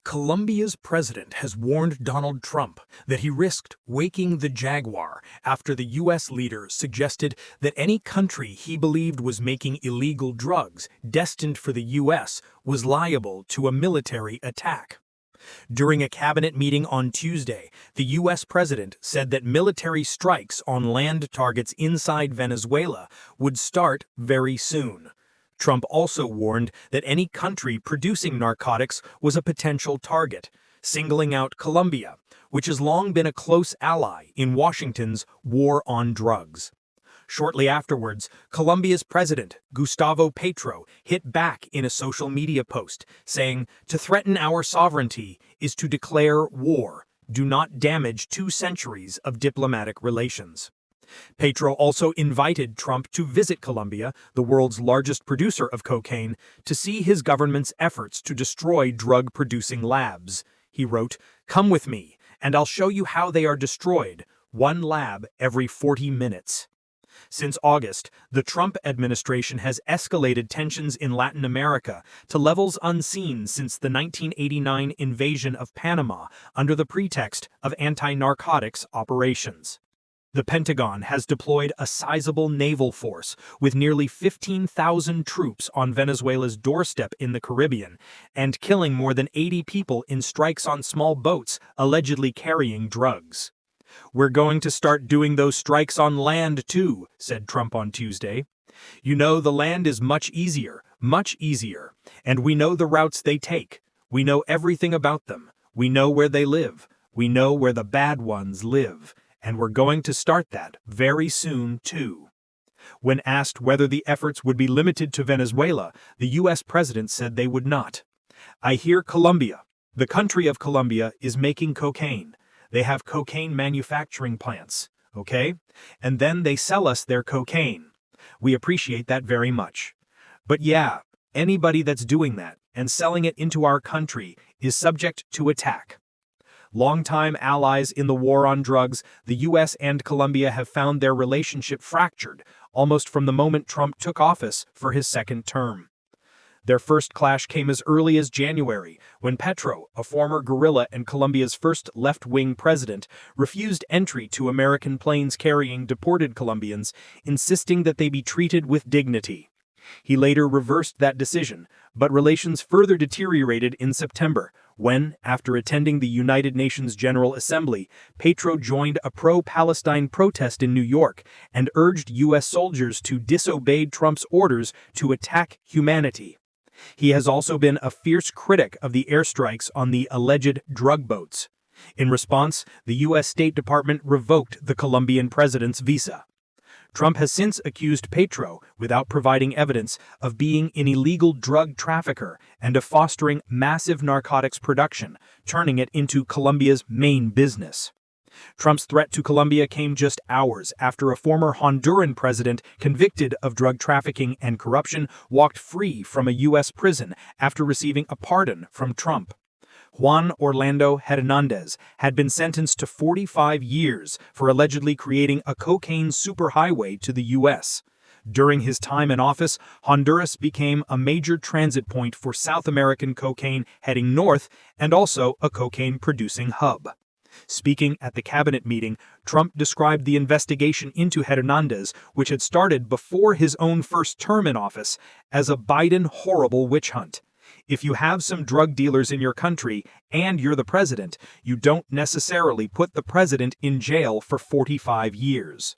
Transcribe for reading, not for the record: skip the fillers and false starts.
Colombia's president has warned Donald Trump that he risked waking the jaguar after the U.S. leader suggested that any country he believed was making illegal drugs destined for the U.S. was liable to a military attack. During a cabinet meeting on Tuesday, the U.S. president said that military strikes on land targets inside Venezuela would start very soon. Trump also warned that any country producing narcotics was a potential target, singling out Colombia, which has long been a close ally in Washington's war on drugs. Shortly afterwards, Colombia's president, Gustavo Petro, hit back in a social media post, saying, "To threaten our sovereignty is to declare war. Do not damage 2 centuries of diplomatic relations." Petro also invited Trump to visit Colombia, the world's largest producer of cocaine, to see his government's efforts to destroy drug-producing labs. He wrote, "Come with me, and I'll show you how they are destroyed, 1 lab every 40 minutes." Since August, the Trump administration has escalated tensions in Latin America to levels unseen since the 1989 invasion of Panama under the pretext of anti-narcotics operations. The Pentagon has deployed a sizable naval force with nearly 15,000 troops on Venezuela's doorstep in the Caribbean and killing more than 80 people in strikes on small boats allegedly carrying drugs. "We're going to start doing those strikes on land too," said Trump on Tuesday. "You know, the land is much easier, and we know the routes they take. We know everything about them. We know where they live. We know where the bad ones live. And we're going to start that very soon, too." When asked whether the efforts would be limited to Venezuela, the U.S. president said they would not. "I hear Colombia, the country of Colombia, is making cocaine. They have cocaine manufacturing plants, okay? And then they sell us their cocaine. We appreciate that very much. But yeah, anybody that's doing that and selling it into our country is subject to attack." Longtime allies in the war on drugs, the U.S. and Colombia have found their relationship fractured almost from the moment Trump took office for his second term. Their first clash came as early as January, when Petro, a former guerrilla and Colombia's first left-wing president, refused entry to American planes carrying deported Colombians, insisting that they be treated with dignity. He later reversed that decision, but relations further deteriorated in September, when, after attending the United Nations General Assembly, Petro joined a pro-Palestine protest in New York and urged U.S. soldiers to disobey Trump's orders to attack humanity. He has also been a fierce critic of the airstrikes on the alleged drug boats. In response, the U.S. State Department revoked the Colombian president's visa. Trump has since accused Petro, without providing evidence, of being an illegal drug trafficker and of fostering massive narcotics production, turning it into Colombia's main business. Trump's threat to Colombia came just hours after a former Honduran president convicted of drug trafficking and corruption walked free from a U.S. prison after receiving a pardon from Trump. Juan Orlando Hernandez had been sentenced to 45 years for allegedly creating a cocaine superhighway to the U.S. During his time in office, Honduras became a major transit point for South American cocaine heading north and also a cocaine-producing hub. Speaking at the cabinet meeting, Trump described the investigation into Hernandez, which had started before his own first term in office, as a Biden horrible witch hunt. If you have some drug dealers in your country and you're the president, you don't necessarily put the president in jail for 45 years.